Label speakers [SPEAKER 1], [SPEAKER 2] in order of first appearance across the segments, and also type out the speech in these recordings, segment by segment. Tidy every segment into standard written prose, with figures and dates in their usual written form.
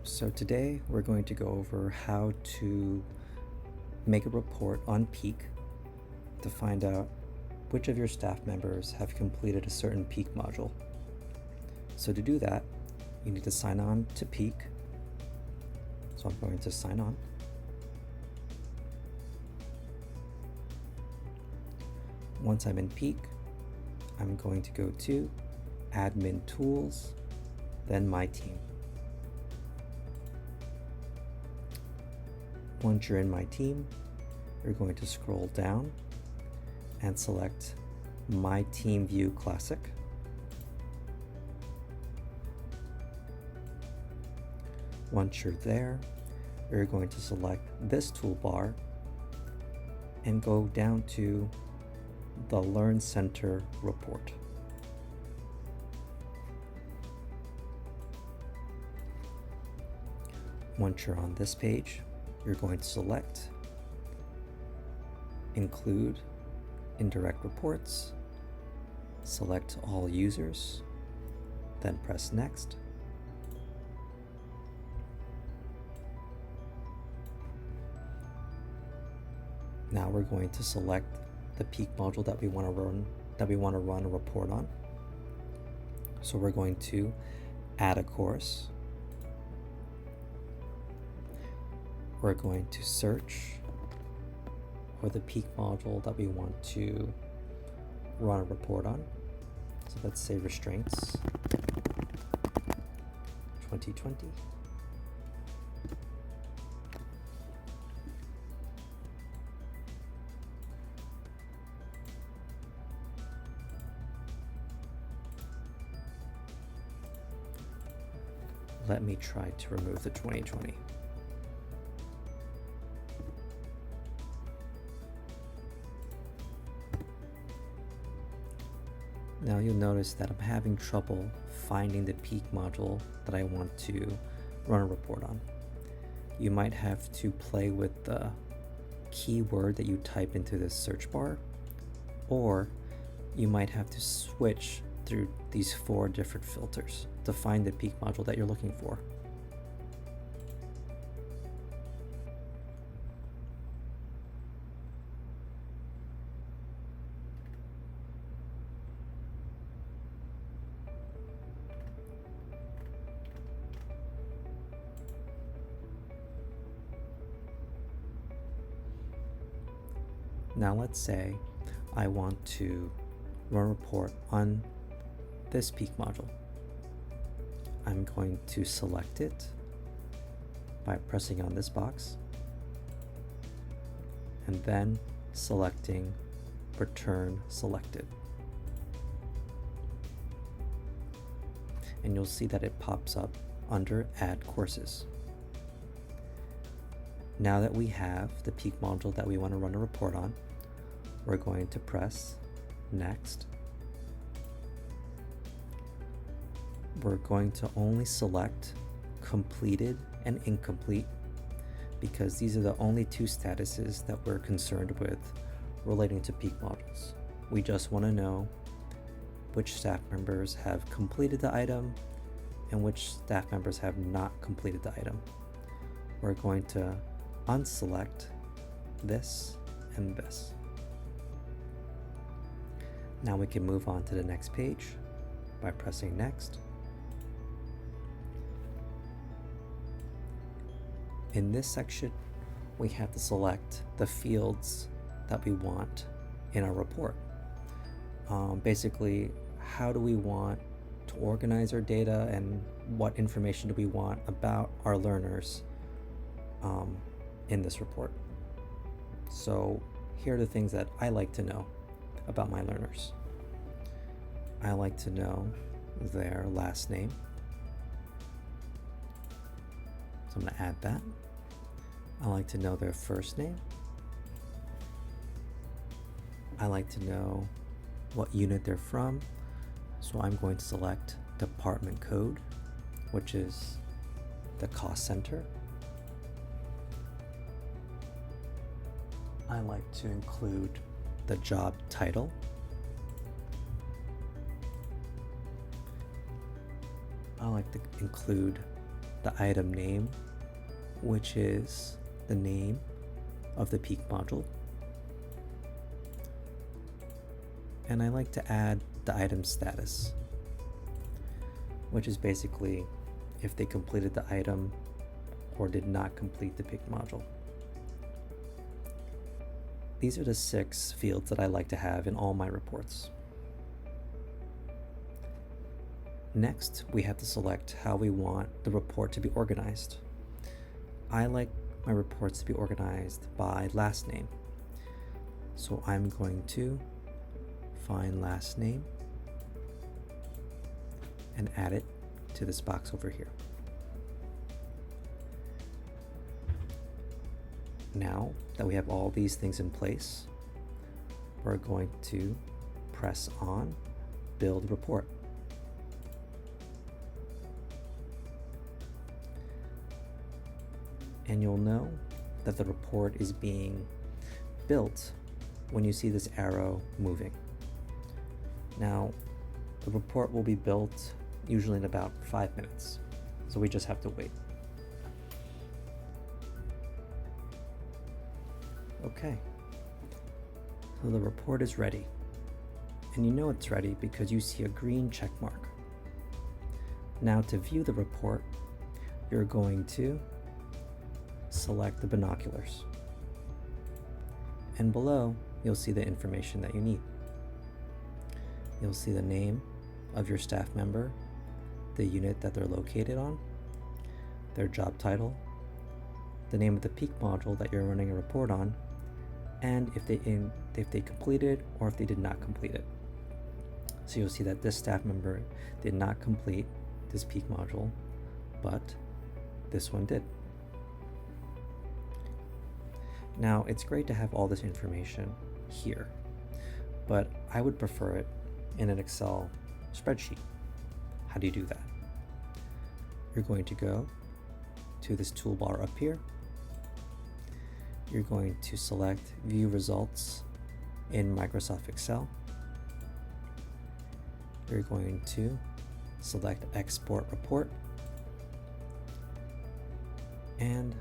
[SPEAKER 1] So today we're going to go over how to make a report on Peak to find out which of your staff members have completed a certain Peak module. So to do that, you need to sign on to Peak. So I'm going to sign on. Once I'm in Peak, I'm going to go to Admin Tools, then My Team. Once you're in My Team, you're going to scroll down and select My Team View Classic. Once you're there, you're going to select this toolbar and go down to the Learn Center report. Once you're on this page, you're going to select Include Indirect Reports, select All Users, then press Next. Now we're going to select the Peak module that we want to run a report on. So we're going to add a course. We're going to search for the Peak module that we want to run a report on. So let's say Restraints 2020. Let me try to remove the 2020. Now you'll notice that I'm having trouble finding the Peak module that I want to run a report on. You might have to play with the keyword that you type into the search bar, or you might have to switch through these 4 different filters to find the Peak module that you're looking for. Now let's say I want to run a report on this Peak module. I'm going to select it by pressing on this box and then selecting Return Selected. And you'll see that it pops up under Add Courses. Now that we have the Peak module that we want to run a report on, we're going to press Next. We're going to only select completed and incomplete because these are the only 2 statuses that we're concerned with relating to Peak modules. We just want to know which staff members have completed the item and which staff members have not completed the item. We're going to unselect this and this. Now we can move on to the next page by pressing Next. In this section, we have to select the fields that we want in our report. Basically, how do we want to organize our data and what information do we want about our learners in this report. So here are the things that I like to know about my learners. I like to know their last name. So I'm going to add that. I like to know their first name. I like to know what unit they're from. So I'm going to select department code, which is the cost center. I like to include the job title. I like to include the item name, which is the name of the peak module. And I like to add the item status, which is basically if they completed the item or did not complete the peak module. These are the 6 fields that I like to have in all my reports. Next, we have to select how we want the report to be organized. I like my reports to be organized by last name. So I'm going to find last name and add it to this box over here. Now that we have all these things in place, we're going to press on Build Report. And you'll know that the report is being built when you see this arrow moving. Now, the report will be built usually in about 5 minutes, so we just have to wait. Okay, so the report is ready, and you know it's ready because you see a green check mark. Now to view the report, you're going to select the binoculars, and below you'll see the information that you need. You'll see the name of your staff member, the unit that they're located on, their job title, the name of the peak module that you're running a report on, and if they completed or if they did not complete it. So you'll see that this staff member did not complete this peak module, but this one did. Now, it's great to have all this information here, but I would prefer it in an Excel spreadsheet. How do you do that? You're going to go to this toolbar up here. You're going to select View Results in Microsoft Excel. You're going to select Export Report, and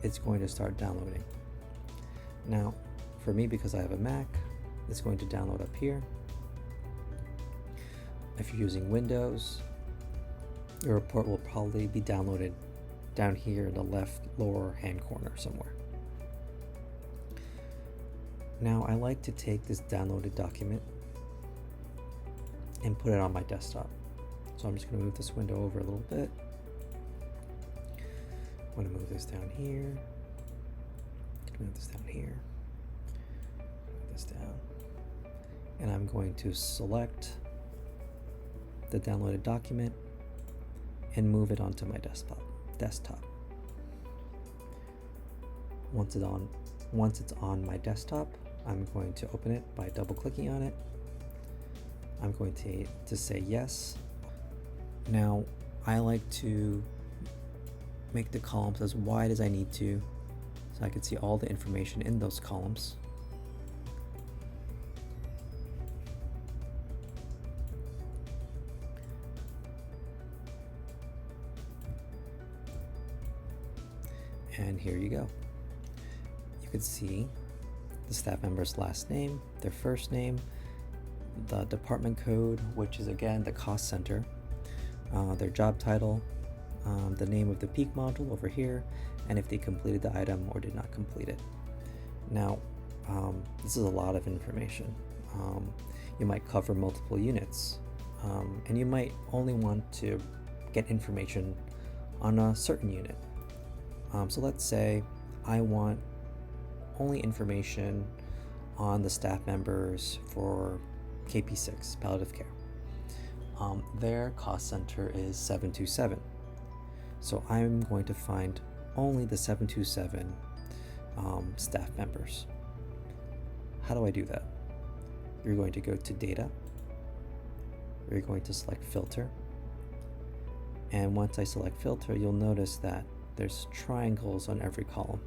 [SPEAKER 1] it's going to start downloading. Now, for me, because I have a Mac, it's going to download up here. If you're using Windows, your report will probably be downloaded down here in the left lower hand corner somewhere. Now, I like to take this downloaded document and put it on my desktop. So I'm just going to move this window over a little bit. I'm going to move this down here. Move this down here. Move this down. And I'm going to select the downloaded document and move it onto my desktop. Once it's on my desktop, I'm going to open it by double clicking on it. I'm going to say yes. Now, I like to make the columns as wide as I need to so I can see all the information in those columns. And here you go. You can see the staff member's last name, their first name, the department code, which is again the cost center, their job title, the name of the peak module over here, and if they completed the item or did not complete it. Now, this is a lot of information. You might cover multiple units, and you might only want to get information on a certain unit. So let's say I want only information on the staff members for KP6, palliative care. Their cost center is 727. So I'm going to find only the 727 staff members. How do I do that? You're going to go to Data. You're going to select Filter. And once I select Filter, you'll notice that there's triangles on every column.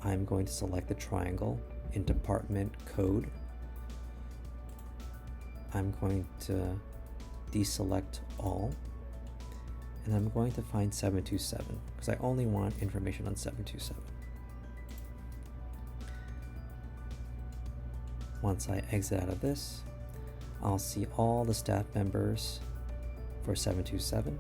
[SPEAKER 1] I'm going to select the triangle in Department Code. I'm going to deselect all, and I'm going to find 727 because I only want information on 727. Once I exit out of this, I'll see all the staff members for 727.